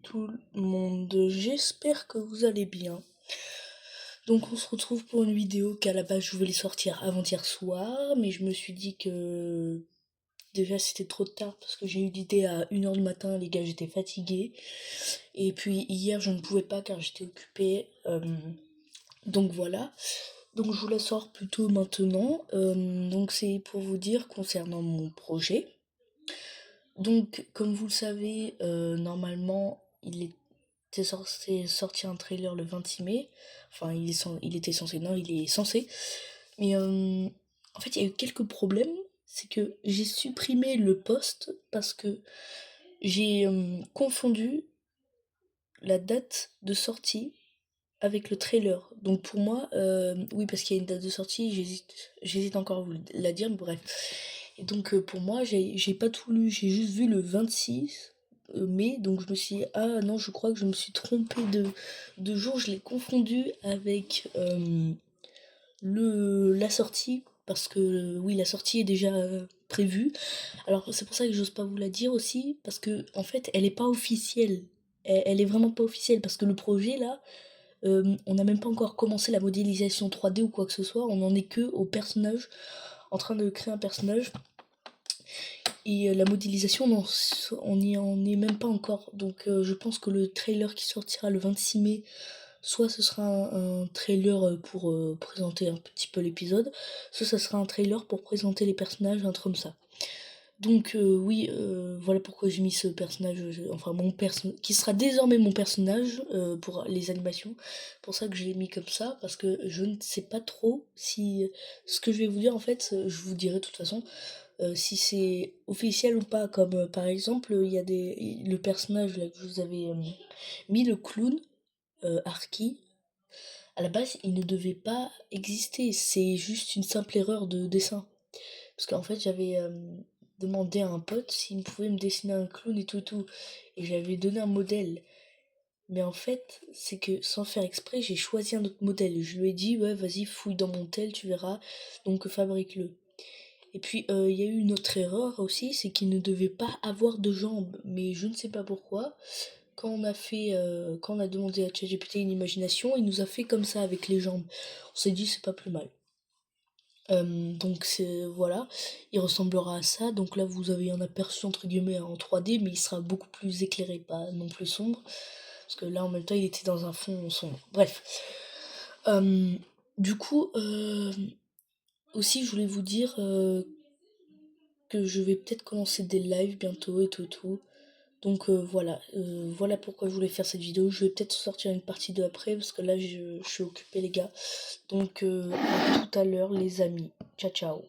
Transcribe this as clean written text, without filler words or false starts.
tout le monde, j'espère que vous allez bien. Donc on se retrouve pour une vidéo qu'à la base je voulais sortir avant-hier soir, mais je me suis dit que déjà c'était trop tard parce que j'ai eu l'idée à 1h du matin, les gars, j'étais fatiguée. Et puis hier je ne pouvais pas car j'étais occupée. Donc voilà. Donc je vous la sors plutôt maintenant. Donc c'est pour vous dire concernant mon projet. Donc comme vous le savez, normalement était censé sortir un trailer le 26 mai. Enfin, il était censé, non, il est censé. Mais en fait, il y a eu quelques problèmes. C'est que j'ai supprimé le post parce que j'ai confondu la date de sortie avec le trailer. Donc pour moi, oui, parce qu'il y a une date de sortie, j'hésite encore à vous la dire, mais bref. Et donc pour moi, j'ai pas tout lu, j'ai juste vu le 26 mai, donc je me suis dit, ah non, je crois que je me suis trompée de jour, je l'ai confondu avec la sortie, parce que oui, la sortie est déjà prévue. Alors c'est pour ça que j'ose pas vous la dire aussi, parce que en fait, elle est pas officielle. Elle est vraiment pas officielle, parce que le projet là, on n'a même pas encore commencé la modélisation 3D ou quoi que ce soit, on en est que au personnage, en train de créer un personnage. Et la modélisation, on n'y en est même pas encore. Donc je pense que le trailer qui sortira le 26 mai, soit ce sera un trailer pour présenter un petit peu l'épisode, soit ça sera un trailer pour présenter les personnages, un truc comme ça. Donc oui, voilà pourquoi j'ai mis ce personnage, enfin mon personnage, qui sera désormais mon personnage pour les animations. Pour ça que j'ai mis comme ça, parce que je ne sais pas trop si ce que je vais vous dire en fait, je vous dirai de toute façon, si c'est officiel ou pas. Comme par exemple, il y a le personnage là que je vous avais mis, le clown, Arky. À la base, il ne devait pas exister, c'est juste une simple erreur de dessin. Parce qu'en fait, j'avais demandé à un pote s'il pouvait me dessiner un clown et tout. Et j'avais donné un modèle. Mais en fait, c'est que sans faire exprès, j'ai choisi un autre modèle. Je lui ai dit, ouais, vas-y, fouille dans mon tel, tu verras. Donc fabrique-le. Et puis, il y a eu une autre erreur aussi, c'est qu'il ne devait pas avoir de jambes. Mais je ne sais pas pourquoi. Quand on a demandé à ChatGPT une imagination, il nous a fait comme ça avec les jambes. On s'est dit, c'est pas plus mal. Donc voilà, il ressemblera à ça. Donc là vous avez un aperçu entre guillemets en 3D, mais il sera beaucoup plus éclairé, pas non plus sombre. Parce que là en même temps il était dans un fond sombre. Bref. Du coup, aussi je voulais vous dire que je vais peut-être commencer des lives bientôt et tout. Donc voilà pourquoi je voulais faire cette vidéo. Je vais peut-être sortir une partie 2 après, parce que là je suis occupée les gars. Donc à tout à l'heure les amis. Ciao ciao.